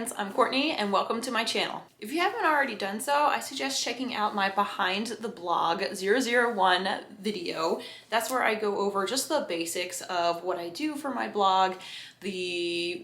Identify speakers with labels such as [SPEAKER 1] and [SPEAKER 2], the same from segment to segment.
[SPEAKER 1] friends, I'm Courtney and welcome to my channel. If you haven't already done so, I suggest checking out my Behind the Blog 001 video. That's where I go over just the basics of what I do for my blog,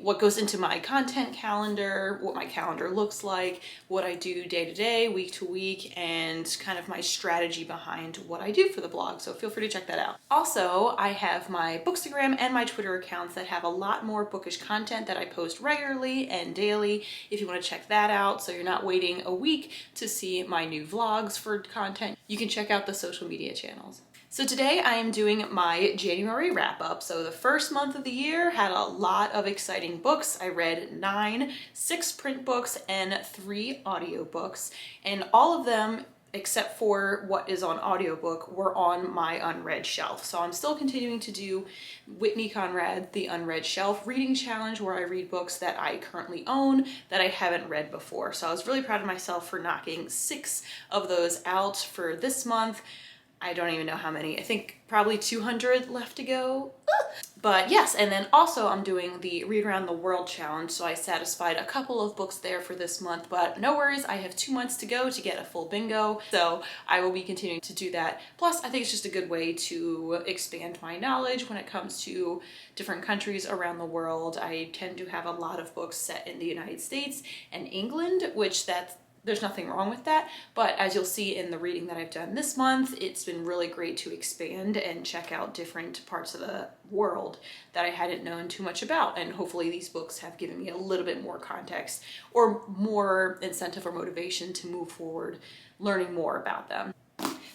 [SPEAKER 1] what goes into my content calendar, what my calendar looks like, what I do day to day, week to week, and kind of my strategy behind what I do for the blog. So feel free to check that out. Also, I have my Bookstagram and my Twitter accounts that have a lot more bookish content that I post regularly and daily if you want to check that out, so you're not waiting a week to see my new vlogs for content. You can check out the social media channels. So today I am doing my January wrap up. So the first month of the year had a lot of exciting books. I read 9, 6 print books and 3 audiobooks, and all of them except for what is on audiobook were on my unread shelf. So I'm still continuing to do Whitney Conrad, the Unread Shelf Reading Challenge, where I read books that I currently own that I haven't read before. So I was really proud of myself for knocking 6 of those out for this month. I don't even know how many. I think probably 200 left to go. But yes, and then also I'm doing the Read Around the World Challenge, so I satisfied a couple of books there for this month, but no worries, I have 2 months to go to get a full bingo, so I will be continuing to do that. Plus, I think it's just a good way to expand my knowledge when it comes to different countries around the world. I tend to have a lot of books set in the United States and England, which there's nothing wrong with that, but as you'll see in the reading that I've done this month, it's been really great to expand and check out different parts of the world that I hadn't known too much about, and hopefully these books have given me a little bit more context or more incentive or motivation to move forward learning more about them.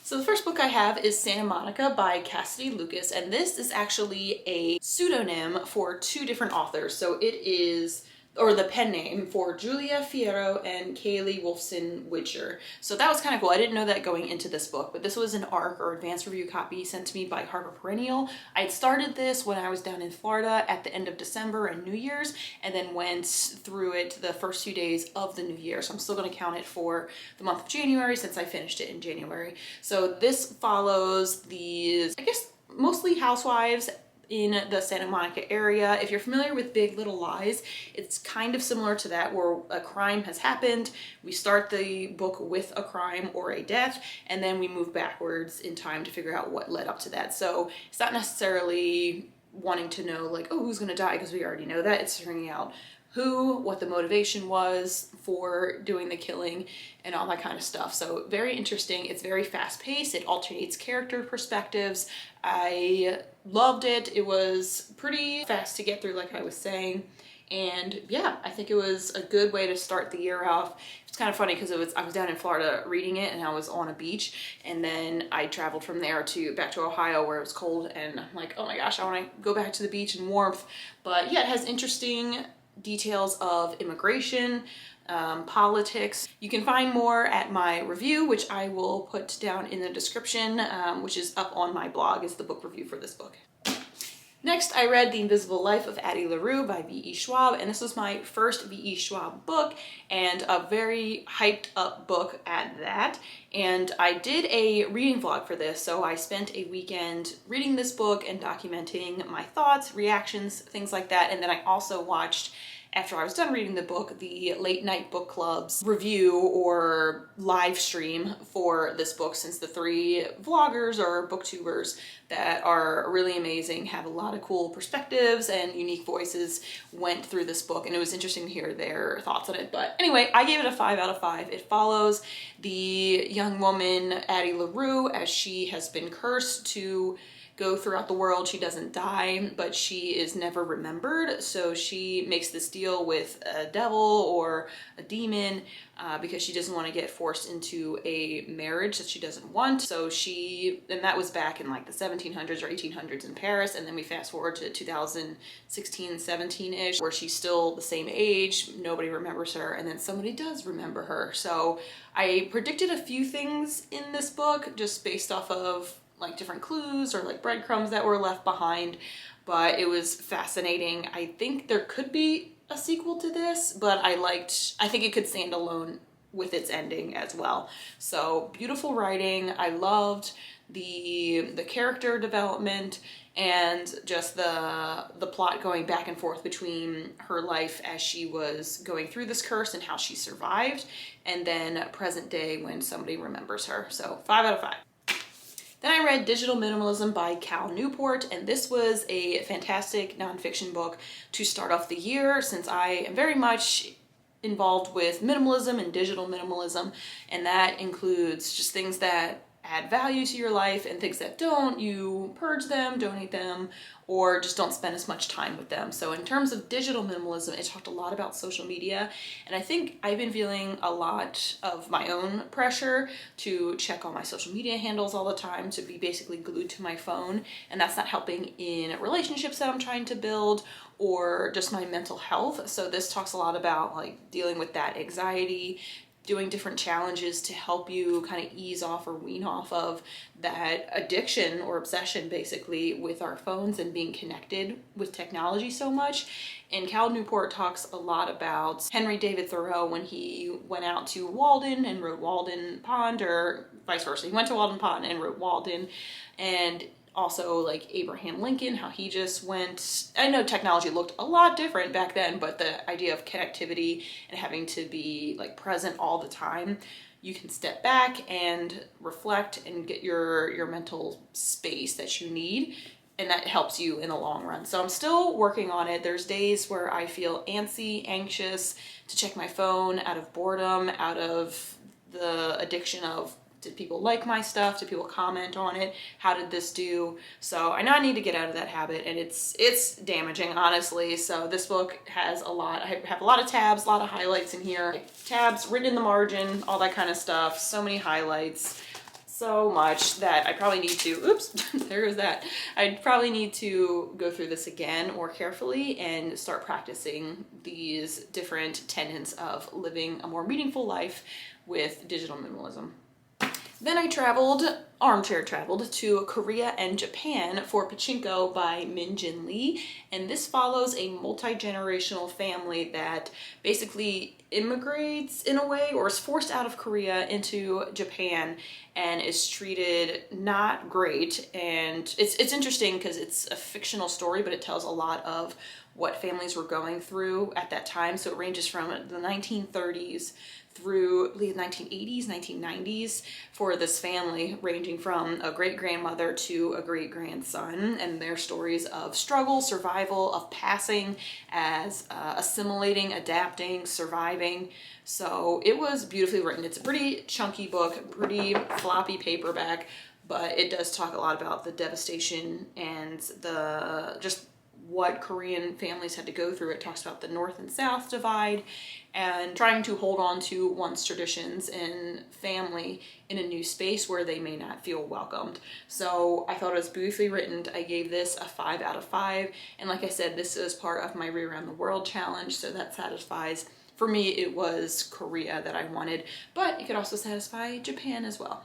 [SPEAKER 1] So the first book I have is Santa Monica by Cassidy Lucas, and this is actually a pseudonym for 2 different authors. So it is the pen name for Julia Fierro and Kaylee Wolfson Witcher. So that was kind of cool. I didn't know that going into this book, but this was an ARC or advanced review copy sent to me by Harper Perennial. I had started this when I was down in Florida at the end of December and New Year's, and then went through it the first few days of the new year. So I'm still going to count it for the month of January since I finished it in January. So this follows these, I guess, mostly housewives in the Santa Monica area. If you're familiar with Big Little Lies, it's kind of similar to that, where a crime has happened. We start the book with a crime or a death, and then we move backwards in time to figure out what led up to that. So it's not necessarily wanting to know like, oh, who's gonna die, because we already know that. It's figuring out who, what the motivation was for doing the killing, and all that kind of stuff. So very interesting. It's very fast paced. It alternates character perspectives. I loved it. It was pretty fast to get through, like I was saying. And yeah, I think it was a good way to start the year off. It's kind of funny because I was down in Florida reading it, and I was on a beach, and then I traveled from there back to Ohio where it was cold, and I'm like, oh my gosh, I want to go back to the beach and warmth. But yeah, it has interesting details of immigration, politics. You can find more at my review, which I will put down in the description, which is up on my blog, is the book review for this book. Next, I read The Invisible Life of Addie LaRue by V.E. Schwab, and this was my first V.E. Schwab book, and a very hyped up book at that. And I did a reading vlog for this, so I spent a weekend reading this book and documenting my thoughts, reactions, things like that. And then I also watched, after I was done reading the book, the Late Night Book Club's review or live stream for this book, since the 3 vloggers or booktubers that are really amazing, have a lot of cool perspectives and unique voices, went through this book, and it was interesting to hear their thoughts on it. But anyway, I gave it a 5 out of 5. It follows the young woman Addie LaRue as she has been cursed to go throughout the world. She doesn't die, but she is never remembered. So she makes this deal with a devil or a demon because she doesn't want to get forced into a marriage that she doesn't want. So and that was back in like the 1700s or 1800s in Paris. And then we fast forward to 2016, 17-ish, where she's still the same age. Nobody remembers her. And then somebody does remember her. So I predicted a few things in this book just based off of like different clues or like breadcrumbs that were left behind, but it was fascinating. I think there could be a sequel to this, but I think it could stand alone with its ending as well. So beautiful writing. I loved the character development, and just the plot going back and forth between her life as she was going through this curse and how she survived, and then present day when somebody remembers her. So 5 out of 5. Then I read Digital Minimalism by Cal Newport, and this was a fantastic nonfiction book to start off the year, since I am very much involved with minimalism and digital minimalism, and that includes just things that add value to your life and things that don't. You purge them, donate them, or just don't spend as much time with them. So in terms of digital minimalism, it talked a lot about social media, and I think I've been feeling a lot of my own pressure to check all my social media handles all the time, to be basically glued to my phone, and that's not helping in relationships that I'm trying to build or just my mental health. So this talks a lot about like dealing with that anxiety, doing different challenges to help you kind of ease off or wean off of that addiction or obsession basically with our phones and being connected with technology so much. And Cal Newport talks a lot about Henry David Thoreau when he went out to Walden and wrote Walden Pond, or vice versa. He went to Walden Pond and wrote Walden, and also like Abraham Lincoln, how he just went, I know technology looked a lot different back then, but the idea of connectivity and having to be like present all the time, you can step back and reflect and get your mental space that you need, and that helps you in the long run. So I'm still working on it. There's days where I feel antsy, anxious to check my phone out of boredom, out of the addiction of, did people like my stuff? Did people comment on it? How did this do? So I know I need to get out of that habit, and it's damaging, honestly. So this book has a lot. I have a lot of tabs, a lot of highlights in here. Like tabs written in the margin, all that kind of stuff. So many highlights. So much that I probably need to, oops, there goes that. I probably need to go through this again more carefully and start practicing these different tenets of living a more meaningful life with digital minimalism. Then I armchair traveled to Korea and Japan for Pachinko by Min Jin Lee, and this follows a multi-generational family that basically immigrates in a way, or is forced out of Korea into Japan and is treated not great. And it's interesting because it's a fictional story, but it tells a lot of what families were going through at that time. So it ranges from the 1930s through the 1980s, 1990s for this family, ranging from a great-grandmother to a great-grandson, and their stories of struggle, survival, of passing, as assimilating, adapting, surviving. So it was beautifully written. It's a pretty chunky book, pretty floppy paperback, but it does talk a lot about the devastation and the just what Korean families had to go through. It talks about the North and South divide and trying to hold on to one's traditions and family in a new space where they may not feel welcomed. So I thought it was beautifully written. I gave this a 5 out of 5. And like I said, this is part of my Read Around the World challenge, so that satisfies. For me, it was Korea that I wanted, but it could also satisfy Japan as well.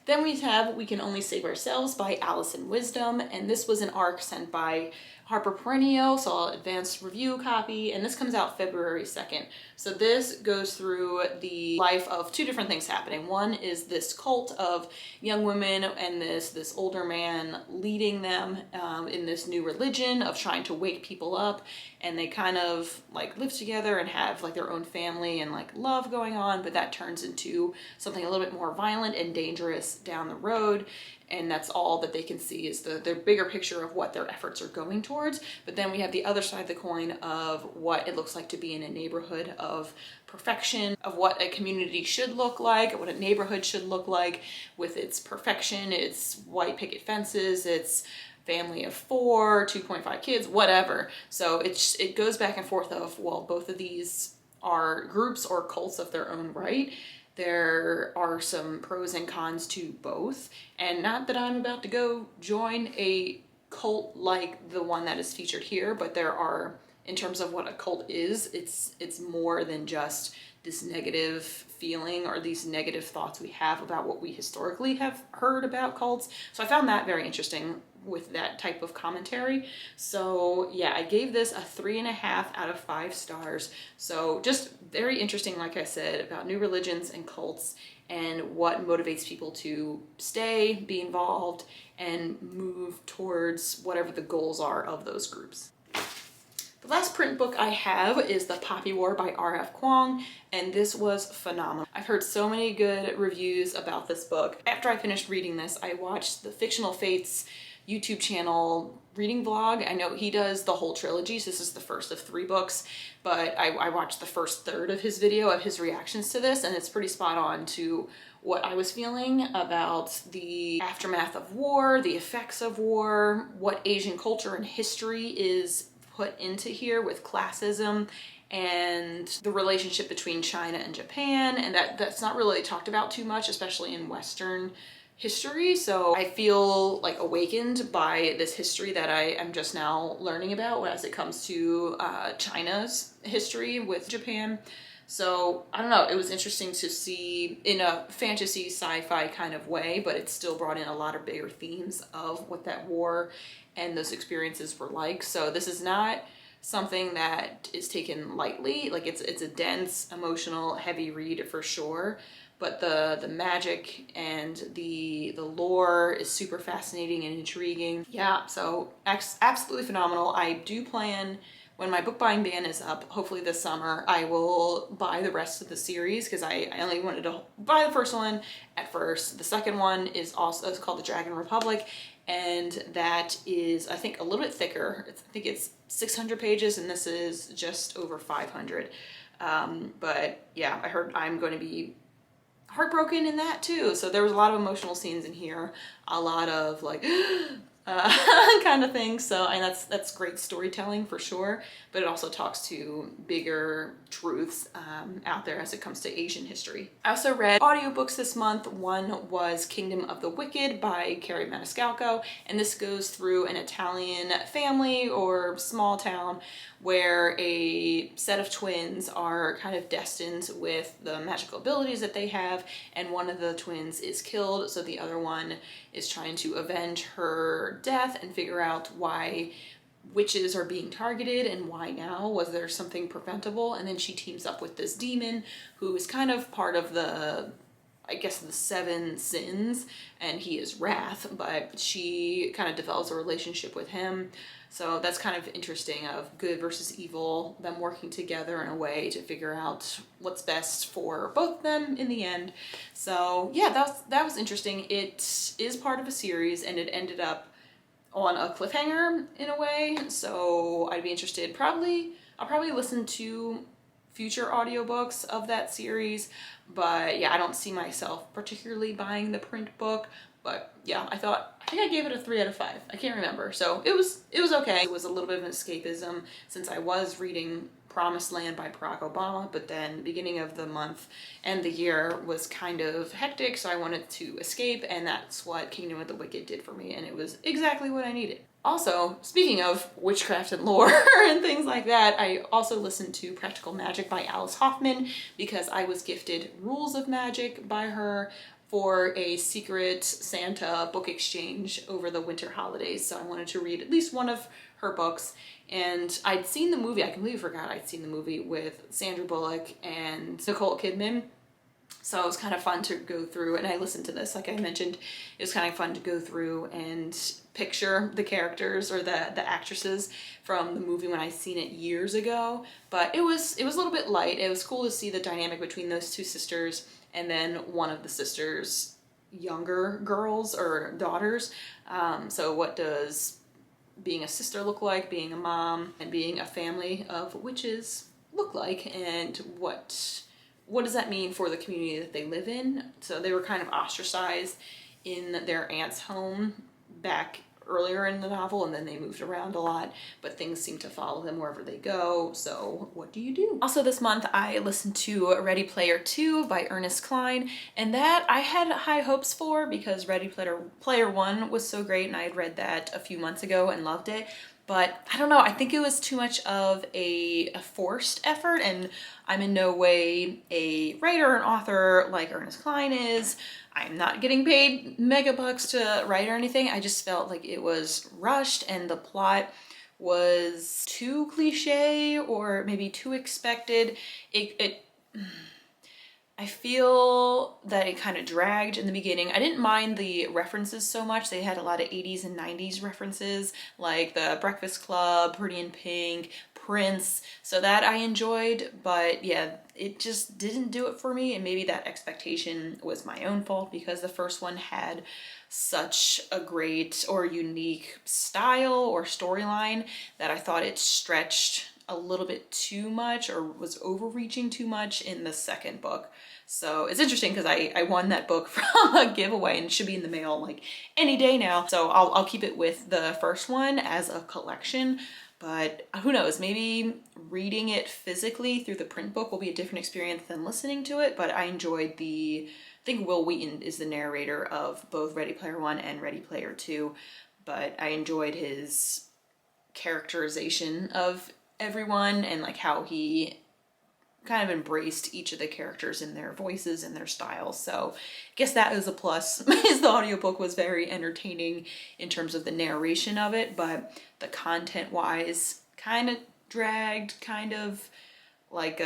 [SPEAKER 1] Then we have We Can Only Save Ourselves by Alison Wisdom, and this was an ARC sent by Harper Perennial, so I'll advance review copy, and this comes out February 2nd. So this goes through the life of two different things happening. One is this cult of young women and this older man leading them in this new religion of trying to wake people up, and they kind of like live together and have like their own family and like love going on, but that turns into something a little bit more violent and dangerous down the road. And that's all that they can see is their bigger picture of what their efforts are going towards. But then we have the other side of the coin of what it looks like to be in a neighborhood of perfection, of what a community should look like, what a neighborhood should look like with its perfection, its white picket fences, its family of 4, 2.5 kids, whatever. So it goes back and forth of, well, both of these are groups or cults of their own right. There are some pros and cons to both, and not that I'm about to go join a cult like the one that is featured here, but there are, in terms of what a cult is, it's more than just this negative feeling or these negative thoughts we have about what we historically have heard about cults. So I found that very interesting. with that type of commentary. So yeah, I gave this a 3.5 out of 5 stars. So just very interesting, like I said, about new religions and cults and what motivates people to stay, be involved, and move towards whatever the goals are of those groups. The last print book I have is The Poppy War by R.F. Kuang, and this was phenomenal. I've heard so many good reviews about this book. After I finished reading this, I watched the FictionalFates YouTube channel reading vlog. I know he does the whole trilogy, so this is the first of 3 books, but I watched the first third of his video of his reactions to this, and it's pretty spot on to what I was feeling about the aftermath of war, the effects of war, what Asian culture and history is put into here with classism and the relationship between China and Japan, and that's not really talked about too much, especially in Western history. So I feel like awakened by this history that I am just now learning about as it comes to China's history with Japan. So I don't know, it was interesting to see in a fantasy sci-fi kind of way, but it still brought in a lot of bigger themes of what that war and those experiences were like. So this is not something that is taken lightly. Like it's a dense, emotional, heavy read for sure. But the magic and the lore is super fascinating and intriguing. Yeah, so absolutely phenomenal. I do plan, when my book buying ban is up, hopefully this summer, I will buy the rest of the series, because I only wanted to buy the first one at first. The second one is also, it's called The Dragon Republic, and that is, I think, a little bit thicker. I think it's 600 pages, and this is just over 500. But yeah, I heard I'm going to be heartbroken in that too. So there was a lot of emotional scenes in here, a lot of like kind of thing. So, and that's great storytelling for sure, but it also talks to bigger truths out there as it comes to Asian history. I also read audiobooks this month. One was Kingdom of the Wicked by Kerri Maniscalco, and this goes through an Italian family or small town where a set of twins are kind of destined with the magical abilities that they have, and one of the twins is killed, so the other one is trying to avenge her death and figure out why witches are being targeted and why now. Was there something preventable? And then she teams up with this demon who is kind of part of the, I guess, the 7 sins, and he is Wrath, but she kind of develops a relationship with him. So that's kind of interesting, of good versus evil, them working together in a way to figure out what's best for both of them in the end. So yeah, that was interesting. It is part of a series, and it ended up on a cliffhanger in a way. So I'd be interested. I'll probably listen to future audiobooks of that series, but yeah, I don't see myself particularly buying the print book. But yeah, I think I gave it a 3 out of 5. I can't remember. So it was okay. It was a little bit of an escapism, since I was reading Promised Land by Barack Obama, but then the beginning of the month and the year was kind of hectic, so I wanted to escape, and that's what Kingdom of the Wicked did for me, and it was exactly what I needed. Also, speaking of witchcraft and lore and things like that, I also listened to Practical Magic by Alice Hoffman, because I was gifted Rules of Magic by her for a secret Santa book exchange over the winter holidays. So I wanted to read at least one of her books. And I'd seen the movie, I completely forgot I'd seen the movie with Sandra Bullock and Nicole Kidman. So it was kind of fun to go through, and I listened to this, like I mentioned, it was kind of fun to go through and picture the characters or the actresses from the movie when I seen it years ago. But it was a little bit light. It was cool to see the dynamic between those 2 sisters, and then one of the sisters' younger girls or daughters. So what does being a sister look like, being a mom, and being a family of witches look like, and what does that mean for the community that they live in? So they were kind of ostracized in their aunt's home back earlier in the novel, and then they moved around a lot, but things seem to follow them wherever they go. So what do you do? Also this month I listened to Ready Player 2 by Ernest Cline, and that I had high hopes for, because Ready Player 1 was so great, and I had read that a few months ago and loved it. but I don't know, I think it was too much of a forced effort, and I'm in no way a writer or an author like Ernest Cline is. I'm not getting paid mega bucks to write or anything. I just felt like it was rushed and the plot was too cliche or maybe too expected. I feel that it kind of dragged in the beginning. I didn't mind the references so much. They had a lot of 80s and 90s references, like the Breakfast Club, Pretty in Pink, Prince. So that I enjoyed, but yeah, it just didn't do it for me. And maybe that expectation was my own fault because the first one had such a great or unique style or storyline that I thought it stretched a little bit too much or was overreaching too much in the second book. So it's interesting because I won that book from a giveaway and it should be in the mail like any day now. So I'll keep it with the first one as a collection, but who knows, maybe reading it physically through the print book will be a different experience than listening to it. But I enjoyed I think Will Wheaton is the narrator of both Ready Player One and Ready Player Two, but I enjoyed his characterization of everyone and like how he kind of embraced each of the characters in their voices and their styles. So I guess that is a plus. The audiobook was very entertaining in terms of the narration of it, but the content wise kind of dragged, kind of like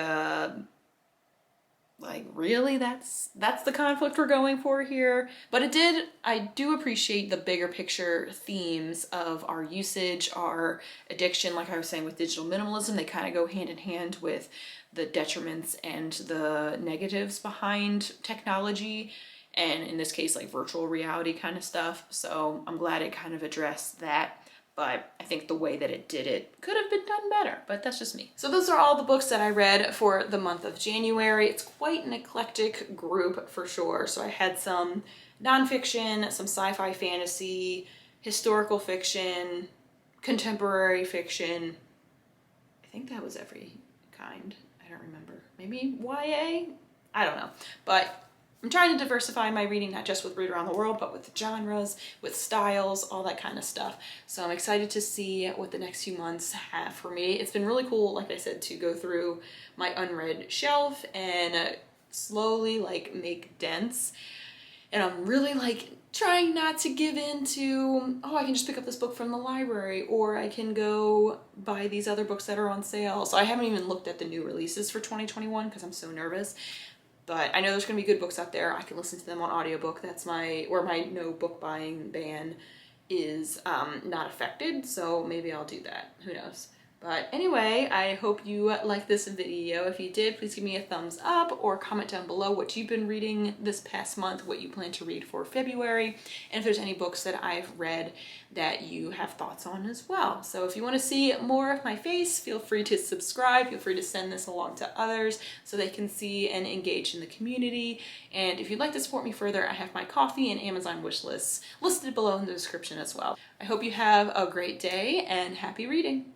[SPEAKER 1] really that's the conflict we're going for here. But I do appreciate the bigger picture themes of our usage, our addiction. Like I was saying with digital minimalism, they kind of go hand in hand with the detriments and the negatives behind technology, and in this case like virtual reality kind of stuff. So I'm glad it kind of addressed that. But I think the way that it did it could have been done better, but that's just me. So those are all the books that I read for the month of January. It's quite an eclectic group for sure. So I had some nonfiction, some sci-fi fantasy, historical fiction, contemporary fiction. I think that was every kind. I don't remember. Maybe YA? I don't know. But I'm trying to diversify my reading, not just with Read Around the World, but with genres, with styles, all that kind of stuff. So I'm excited to see what the next few months have for me. It's been really cool, like I said, to go through my unread shelf and slowly like make dents. And I'm really like trying not to give in to, oh, I can just pick up this book from the library, or I can go buy these other books that are on sale. So I haven't even looked at the new releases for 2021 because I'm so nervous. But I know there's gonna be good books out there. I can listen to them on audiobook. That's my no book buying ban is not affected. So maybe I'll do that, who knows? But anyway, I hope you liked this video. If you did, please give me a thumbs up or comment down below what you've been reading this past month, what you plan to read for February, and if there's any books that I've read that you have thoughts on as well. So if you want to see more of my face, feel free to subscribe. Feel free to send this along to others so they can see and engage in the community. And if you'd like to support me further, I have my Ko-fi and Amazon wish lists listed below in the description as well. I hope you have a great day and happy reading.